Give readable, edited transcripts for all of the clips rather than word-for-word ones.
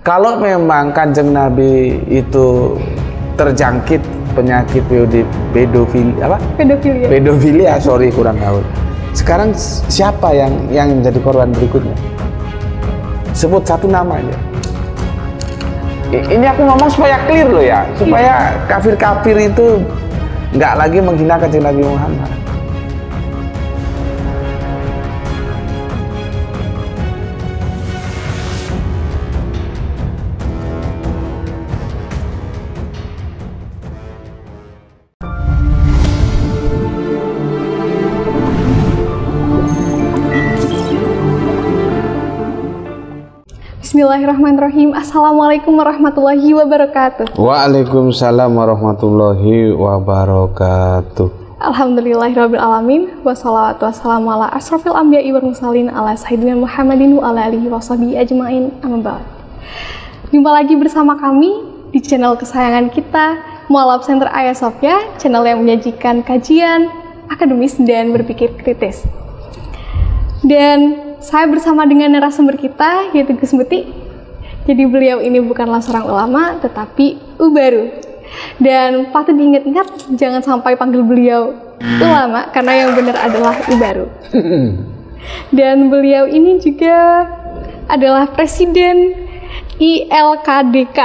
Kalau memang Kanjeng Nabi itu terjangkit penyakit pedofilia, sorry kurang gaul. Sekarang siapa yang menjadi korban berikutnya? Sebut satu nama aja. Ini aku ngomong supaya clear loh ya, supaya kafir-kafir itu nggak lagi menghina Kanjeng Nabi Muhammad. Bismillahirrahmanirrahim. Assalamualaikum warahmatullahi wabarakatuh. Waalaikumsalam warahmatullahi wabarakatuh. Alhamdulillahirabbil alamin. Wassalatu wassalamu ala asrofil anbiya'i wal mursalin ala sayyidina Muhammadin wa ala alihi washabihi ajmain. Amma ba'd. Jumpa lagi bersama kami di channel kesayangan kita, Mualaf Center Ayah Sofia, channel yang menyajikan kajian akademis dan berpikir kritis. Dan saya bersama dengan narasumber kita, yaitu Gus Muti. Jadi beliau ini bukanlah seorang ulama, tetapi ubaru. Dan patut diingat-ingat, jangan sampai panggil beliau ulama, karena yang benar adalah ubaru. Dan beliau ini juga adalah Presiden ILKDK.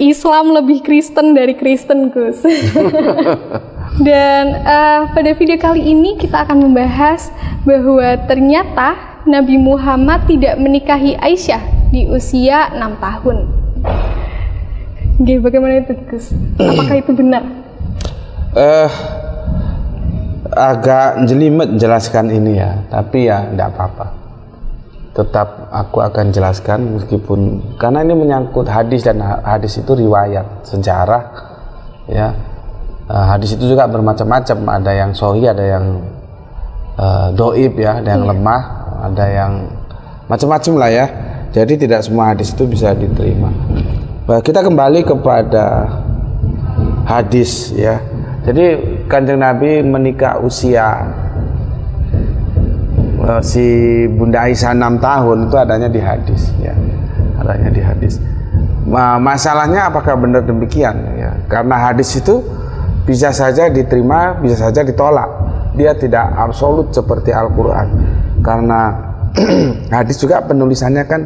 Islam lebih Kristen dari Kristen, Gus. Dan pada video kali ini kita akan membahas bahwa ternyata Nabi Muhammad tidak menikahi Aisyah di usia 6 tahun. Oke, bagaimana itu, Gus? Apakah itu benar? Agak jelimet jelaskan ini ya, tapi ya tidak apa-apa. Tetap aku akan jelaskan meskipun karena ini menyangkut hadis, dan hadis itu riwayat sejarah ya. Hadis itu juga bermacam-macam, ada yang sahih, ada yang doib ya, ada yang lemah, ada yang macam-macam lah ya. Jadi tidak semua hadis itu bisa diterima. Kita kembali kepada hadis ya. Jadi Kanjeng Nabi menikah usia si Bunda Aisyah 6 tahun itu adanya di hadis ya, adanya di hadis. Masalahnya apakah benar demikian ya? Karena hadis itu bisa saja diterima, bisa saja ditolak. Dia tidak absolut seperti Al-Quran. Karena hadis juga penulisannya kan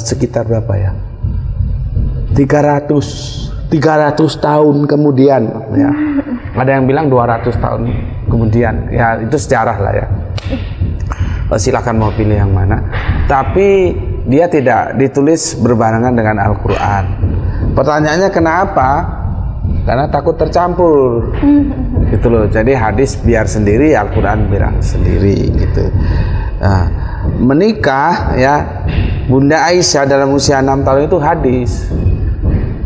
sekitar berapa ya? 300 tahun kemudian ya. Ada yang bilang 200 tahun kemudian. Ya itu sejarah lah ya. Silakan mau pilih yang mana. Tapi dia tidak ditulis berbarengan dengan Al-Quran. Pertanyaannya kenapa? Karena takut tercampur gitu loh. Jadi hadis biar sendiri, Al-Quran biar sendiri gitu. Nah, menikah ya Bunda Aisyah dalam usia 6 tahun itu hadis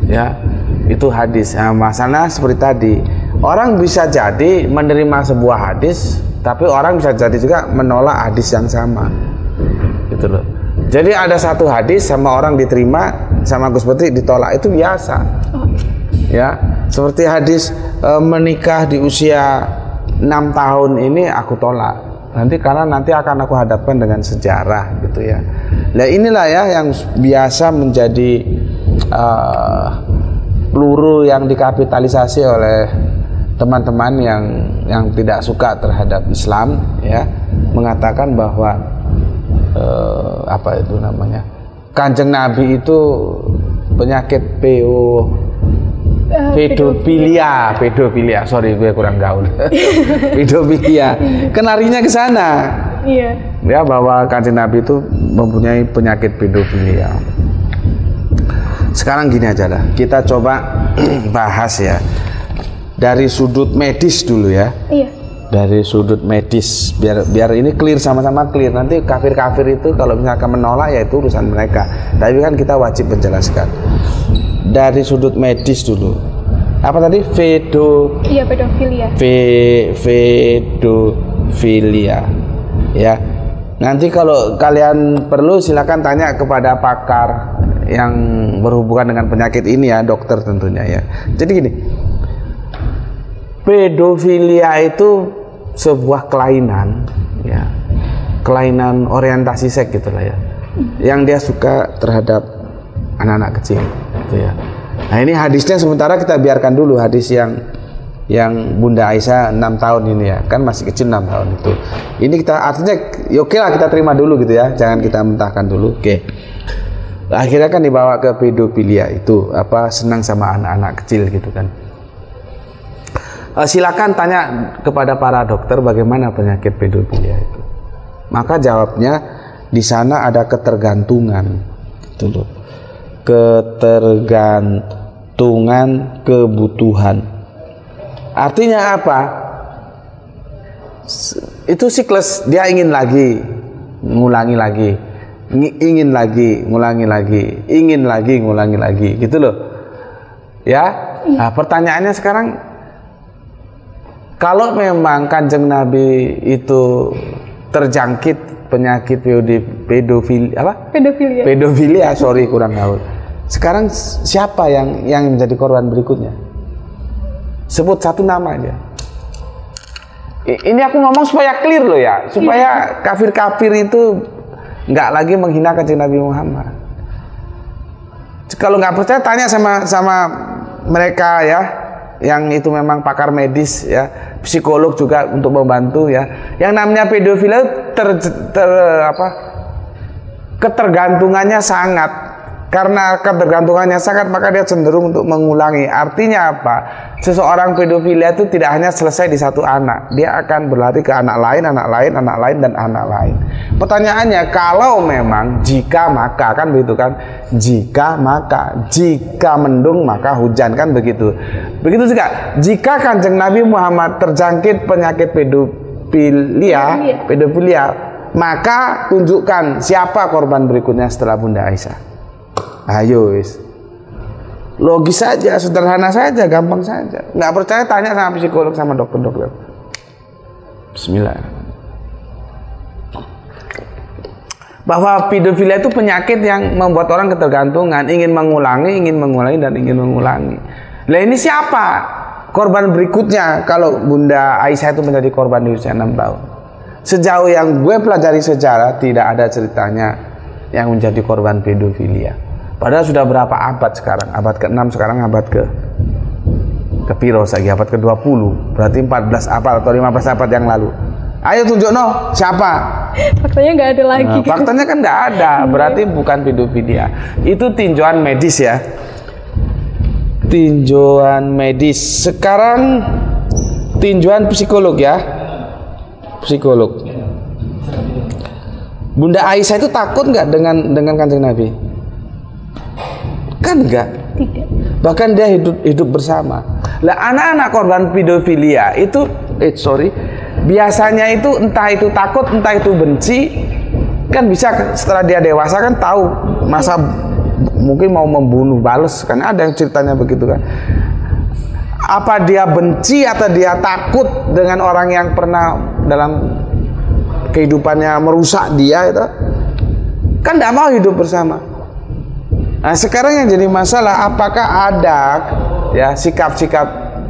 ya, itu hadis. Nah, masalah seperti tadi, orang bisa jadi menerima sebuah hadis, tapi orang bisa jadi juga menolak hadis yang sama gitu loh. Jadi ada satu hadis sama orang diterima, sama Gus Putri ditolak, itu biasa ya. Seperti hadis menikah di usia 6 tahun ini aku tolak. Karena nanti akan aku hadapkan dengan sejarah gitu ya. Nah inilah ya yang biasa menjadi peluru yang dikapitalisasi oleh teman-teman yang tidak suka terhadap Islam ya, mengatakan bahwa apa itu namanya, Kanjeng Nabi itu penyakit pedofilia, sorry gue kurang gaul. Pedofilia, kenarinya ke sana. Iya. Ya bahwa Kanjeng Nabi itu mempunyai penyakit pedofilia. Sekarang gini aja lah, kita coba bahas ya dari sudut medis dulu ya. Iya. Dari sudut medis, biar ini clear, sama-sama clear. Nanti kafir-kafir itu kalau misalkan menolak ya itu urusan mereka. Tapi kan kita wajib menjelaskan. Dari sudut medis dulu. Apa tadi? Pedofilia. Pedofilia. Ya. Nanti kalau kalian perlu silakan tanya kepada pakar yang berhubungan dengan penyakit ini ya, dokter tentunya ya. Jadi gini. Pedofilia itu sebuah kelainan ya. Kelainan orientasi seks gitulah ya. yang dia suka terhadap anak-anak kecil, gitu ya. Nah ini hadisnya sementara kita biarkan dulu, hadis yang Bunda Aisyah 6 tahun ini ya, kan masih kecil 6 tahun itu. Ini kita artinya oke lah kita terima dulu gitu ya, jangan kita mentahkan dulu. Oke. Akhirnya kan dibawa ke pedofilia itu, senang sama anak-anak kecil gitu kan. Silakan tanya kepada para dokter bagaimana penyakit pedofilia itu. Maka jawabnya di sana ada ketergantungan, gitu loh. Ketergantungan kebutuhan. Artinya apa? Itu siklus, dia ingin lagi, ngulangi lagi, ingin lagi, ngulangi lagi, ingin lagi, ngulangi lagi, gitu loh. Ya. Nah, pertanyaannya sekarang, kalau memang Kanjeng Nabi itu terjangkit penyakit pedofilia, sorry kurang gaul. Sekarang siapa yang menjadi korban berikutnya? Sebut satu nama aja. Ini aku ngomong supaya clear loh ya, supaya kafir-kafir itu nggak lagi menghina Kanjeng Nabi Muhammad. Kalau nggak percaya tanya sama mereka ya, yang itu memang pakar medis ya, psikolog juga untuk membantu ya. Yang namanya pedofilia ketergantungannya sangat. Karena ketergantungannya sangat, maka dia cenderung untuk mengulangi. Artinya apa? Seseorang pedofilia itu tidak hanya selesai di satu anak, dia akan berlari ke anak lain, anak lain, anak lain, dan anak lain. Pertanyaannya, kalau memang jika maka, kan begitu kan? Jika maka, jika mendung maka hujan, kan begitu. Begitu juga jika Kanjeng Nabi Muhammad terjangkit penyakit pedofilia, maka tunjukkan siapa korban berikutnya setelah Bunda Aisyah. Ayo wis, logis saja, sederhana saja, gampang saja. Nggak percaya tanya sama psikolog, sama dokter-dokter. Bismillah. Bahwa pedofilia itu penyakit yang membuat orang ketergantungan, ingin mengulangi, dan ingin mengulangi. Lah ini siapa korban berikutnya kalau Bunda Aisyah itu menjadi korban di usia 6 tahun? Sejauh yang gue pelajari sejarah, tidak ada ceritanya yang menjadi korban pedofilia. Padahal sudah berapa abad sekarang? Abad ke-6 sekarang, abad ke piro lagi? Abad ke-20. Berarti 14 abad atau 15 abad yang lalu. Ayo tunjuk siapa? Faktanya nggak ada lagi. Faktanya kan nggak ada. Berarti bukan pedofilia. Itu tinjauan medis ya. Tinjauan medis. Sekarang tinjauan psikolog ya. Psikolog. Bunda Aisyah itu takut nggak dengan Kanjeng Nabi? Kan enggak. Tidak. Bahkan dia hidup bersama. Lah anak-anak korban pedofilia itu biasanya itu entah itu takut, entah itu benci. Kan bisa setelah dia dewasa kan tahu masa mungkin mau membunuh, balas, kan ada yang ceritanya begitu kan. Apa dia benci atau dia takut dengan orang yang pernah dalam kehidupannya merusak dia itu? Kan tidak mau hidup bersama. Nah sekarang yang jadi masalah, apakah ada ya sikap-sikap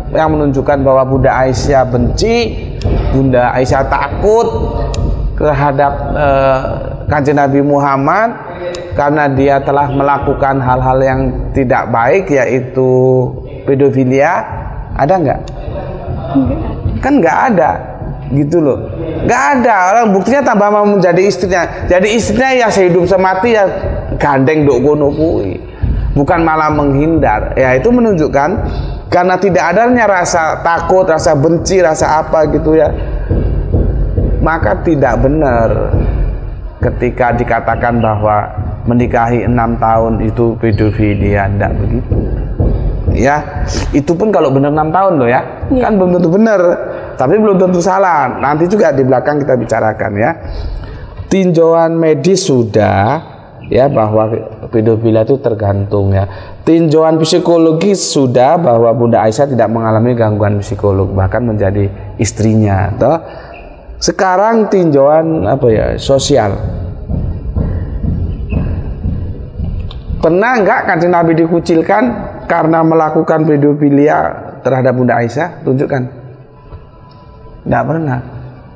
yang menunjukkan bahwa Bunda Aisyah benci, Bunda Aisyah takut terhadap Kanjeng Nabi Muhammad karena dia telah melakukan hal-hal yang tidak baik, yaitu pedofilia? Ada nggak? Kan nggak ada, gitu loh. Nggak ada. Orang buktinya tambah mau menjadi istrinya. Jadi istrinya ya sehidup semati ya gandeng dok gono kui, bukan malah menghindar. Ya itu menunjukkan karena tidak adanya rasa takut, rasa benci, rasa apa gitu ya, maka tidak benar ketika dikatakan bahwa menikahi 6 tahun itu pedofilia. Tidak begitu ya. Itu pun kalau benar 6 tahun loh ya, kan belum tentu benar, tapi belum tentu salah. Nanti juga di belakang kita bicarakan ya. Tinjauan medis sudah ya, bahwa pedofilia itu tergantung ya. Tinjauan psikologis sudah, bahwa Bunda Aisyah tidak mengalami gangguan psikolog, bahkan menjadi istrinya toh. Sekarang tinjauan sosial. Pernah enggak Kanjeng Nabi dikucilkan karena melakukan pedofilia terhadap Bunda Aisyah? Tunjukkan. Enggak pernah.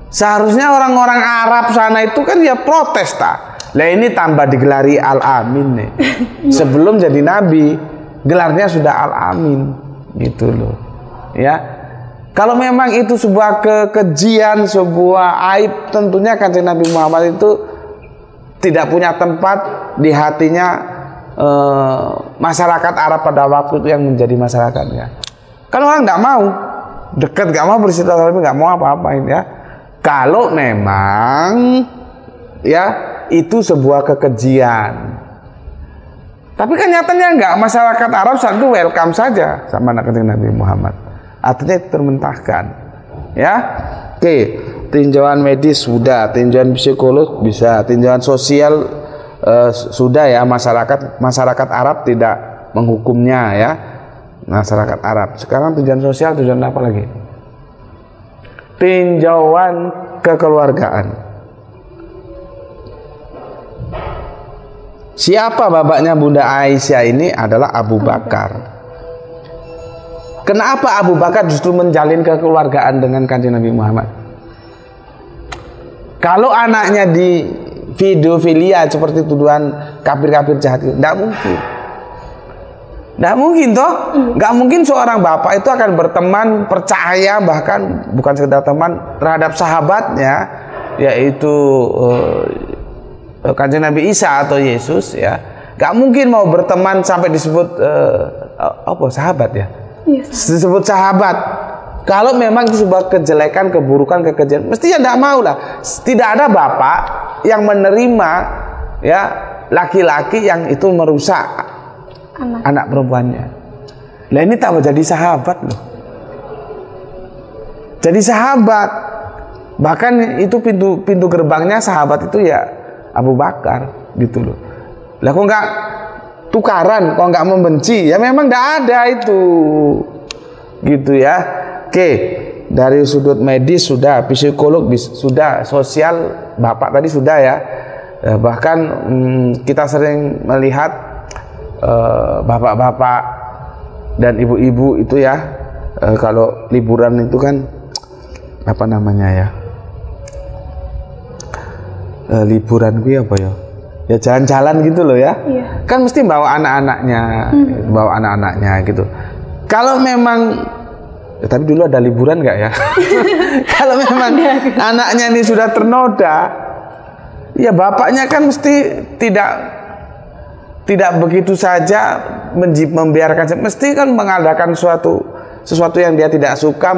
Seharusnya orang-orang Arab sana itu kan ya protes tak. Lah ini tambah digelari Al-Amin nih. Sebelum jadi nabi, gelarnya sudah Al-Amin gitu loh. Ya. Kalau memang itu sebuah kekejian, sebuah aib, tentunya Kanjeng Nabi Muhammad itu tidak punya tempat di hatinya masyarakat Arab pada waktu itu yang menjadi masyarakatnya. Kalau orang nggak mau dekat, nggak mau bersilaturahmi, nggak mau apa-apain ya. Kalau memang ya itu sebuah kekejian. Tapi kan nyatanya enggak, masyarakat Arab saat itu welcome saja sama Kanjeng Nabi Muhammad. Artinya termentahkan. Ya. Oke, tinjauan medis sudah, tinjauan psikolog bisa, tinjauan sosial sudah ya, masyarakat Arab tidak menghukumnya ya. Masyarakat Arab. Sekarang tinjauan sosial, tinjauan apa lagi? Tinjauan kekeluargaan. Siapa bapaknya Bunda Aisyah ini? Adalah Abu Bakar. Kenapa Abu Bakar justru menjalin kekeluargaan dengan Kanjeng Nabi Muhammad? Kalau anaknya di pedofilia seperti tuduhan kafir-kafir jahat itu, tidak mungkin. Tidak mungkin toh? Nggak mungkin seorang bapak itu akan berteman, percaya, bahkan bukan sekedar teman terhadap sahabatnya, yaitu Kanjeng Nabi Isa atau Yesus ya. Nggak mungkin mau berteman sampai disebut sahabat ya. Yes. Disebut sahabat. Kalau memang itu sebuah kejelekan, keburukan, kekejian, mestinya tidak mau lah. Tidak ada bapak yang menerima ya laki-laki yang itu merusak anak perempuannya. Nah ini tak jadi sahabat loh. Jadi sahabat. Bahkan itu pintu gerbangnya sahabat itu ya Abu Bakar gitu loh. Lah kok nggak tukaran, kok nggak membenci? Ya memang nggak ada itu, gitu ya. Oke, dari sudut medis sudah, psikolog sudah, sosial bapak tadi sudah ya. Bahkan kita sering melihat bapak-bapak dan ibu-ibu itu ya, kalau liburan itu kan apa namanya ya? Liburan gue apa ya? Ya jalan-jalan gitu loh ya. Iya. Kan mesti bawa anak-anaknya, gitu. Kalau memang tapi dulu ada liburan nggak ya? Kalau memang anaknya ini sudah ternoda, ya bapaknya kan mesti tidak begitu saja membiarkan, mesti kan mengadakan sesuatu yang dia tidak suka,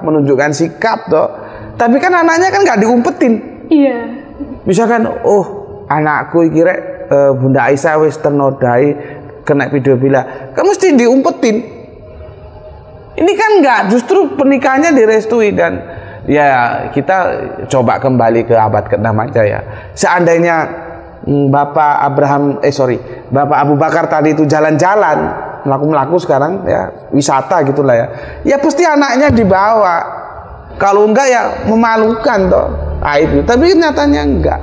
menunjukkan sikap toh. Tapi kan anaknya kan nggak diumpetin. Iya. Misalkan, anakku kira Bunda Aisyah wis ternodai kena pedofila, kan mesti diumpetin. Ini kan enggak, justru pernikahannya direstui. Dan ya kita coba kembali ke abad ke-6 aja ya. Seandainya Bapak Abu Bakar tadi itu jalan-jalan, melaku sekarang ya, wisata gitulah ya. Ya pasti anaknya dibawa. Kalau enggak ya memalukan toh. Aib. Tapi nyatanya enggak.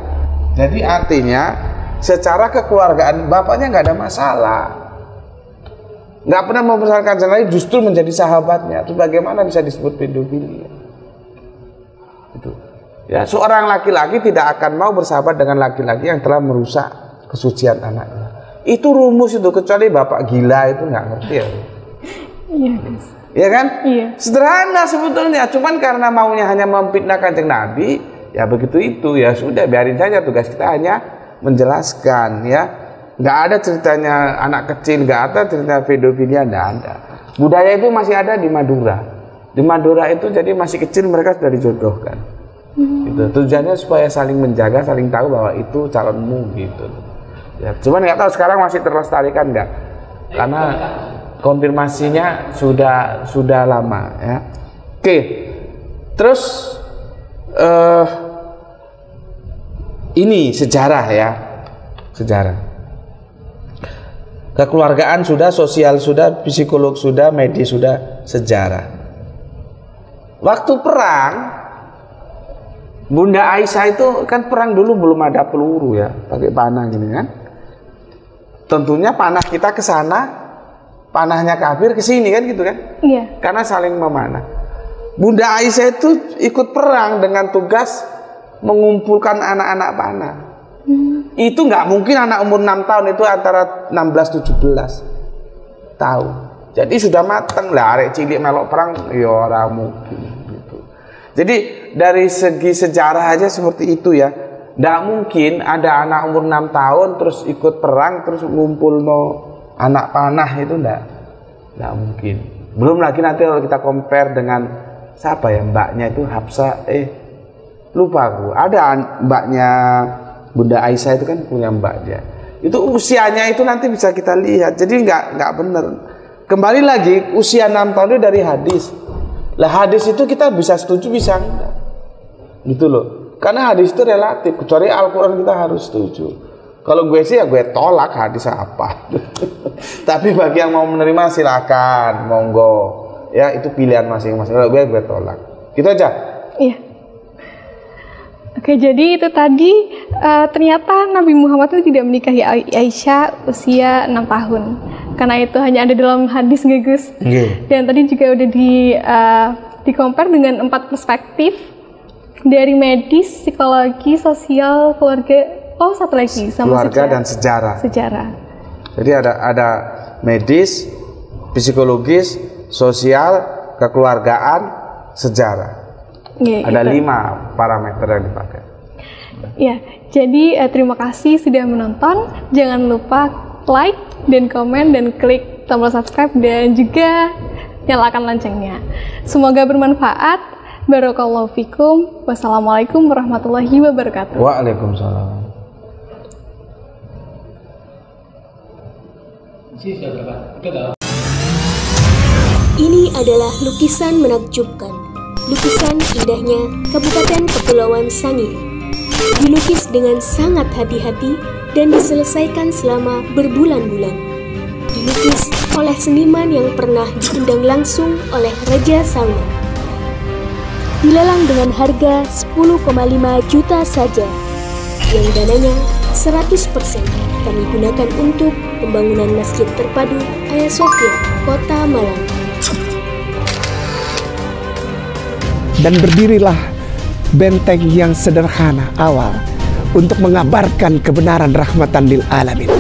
Jadi artinya secara kekeluargaan bapaknya enggak ada masalah. Nggak pernah mempersoalkan lain, justru menjadi sahabatnya. Itu bagaimana bisa disebut pedofilia? Itu. Ya, seorang laki-laki tidak akan mau bersahabat dengan laki-laki yang telah merusak kesucian anaknya. Itu rumus itu, kecuali bapak gila itu nggak ngerti ya. Iya, guys. Iya kan? Iya. Sederhana sebetulnya, cuman karena maunya hanya memfitnah Kanjeng Nabi, ya begitu itu ya sudah, biarin saja, tugas kita hanya menjelaskan ya. Nggak ada ceritanya anak kecil, nggak ada cerita pedofilia, nggak ada. Budaya itu masih ada di Madura. Di Madura itu jadi masih kecil mereka sudah dijodohkan. Gitu. Tujuannya supaya saling menjaga, saling tahu bahwa itu calonmu gitu. Ya, cuman nggak tahu sekarang masih terlestarikan nggak? Karena konfirmasinya sudah lama ya. Oke. Terus ini sejarah ya. Sejarah. Kekeluargaan sudah, sosial sudah, psikolog sudah, medis sudah, sejarah. Waktu perang, Bunda Aisyah itu kan perang dulu belum ada peluru ya, pakai panah gini kan. Tentunya panah kita ke sana, panahnya kafir ke sini kan gitu kan? Iya. Karena saling memanah. Bunda Aisyah itu ikut perang dengan tugas mengumpulkan anak-anak panah. Itu nggak mungkin anak umur 6 tahun itu antara 16-17 tahun. Jadi sudah mateng lah, arek cilik melok perang ya ora mungkin gitu. Jadi dari segi sejarah aja seperti itu ya. Nggak mungkin ada anak umur 6 tahun terus ikut perang terus ngumpul no anak panah, itu nggak mungkin. Belum lagi nanti kalau kita compare dengan siapa ya, mbaknya itu Hafsah, lupa aku. Ada mbaknya Bunda Aisyah itu kan punya mbak dia. Itu usianya itu nanti bisa kita lihat. Jadi nggak benar. Kembali lagi usia 6 tahun itu dari hadis. Lah hadis itu kita bisa setuju bisa enggak. Gitu loh. Karena hadis itu relatif. Kecuali Al-Quran kita harus setuju. Kalau gue sih ya gue tolak hadis apa. Tapi bagi yang mau menerima silakan, monggo. Ya itu pilihan masing-masing. Kalau gue tolak. Gitu aja. Iya. Oke, jadi itu tadi ternyata Nabi Muhammad itu tidak menikahi Aisyah usia 6 tahun. Karena itu hanya ada dalam hadis, Gus. Dan tadi juga udah di-compare dengan 4 perspektif dari medis, psikologi, sosial, keluarga. Oh, satu lagi sama keluarga dan sejarah. Jadi ada medis, psikologis, sosial, kekeluargaan, sejarah. Ada 5 parameter yang dipakai. Ya, jadi terima kasih sudah menonton. Jangan lupa like dan komen dan klik tombol subscribe dan juga nyalakan loncengnya. Semoga bermanfaat. Barakallahu fikum. Wassalamualaikum warahmatullahi wabarakatuh. Waalaikumsalam. Ini adalah lukisan menakjubkan. Lukisan indahnya Kabupaten Kepulauan Sangihe. Dilukis dengan sangat hati-hati dan diselesaikan selama berbulan-bulan. Dilukis oleh seniman yang pernah diundang langsung oleh Raja Salman. Dilelang dengan harga 10,5 juta saja, yang dananya 100% kami gunakan untuk pembangunan Masjid Terpadu Hagia Sophia, Kota Malang. Dan berdirilah benteng yang sederhana awal untuk mengabarkan kebenaran rahmatan lil alamin.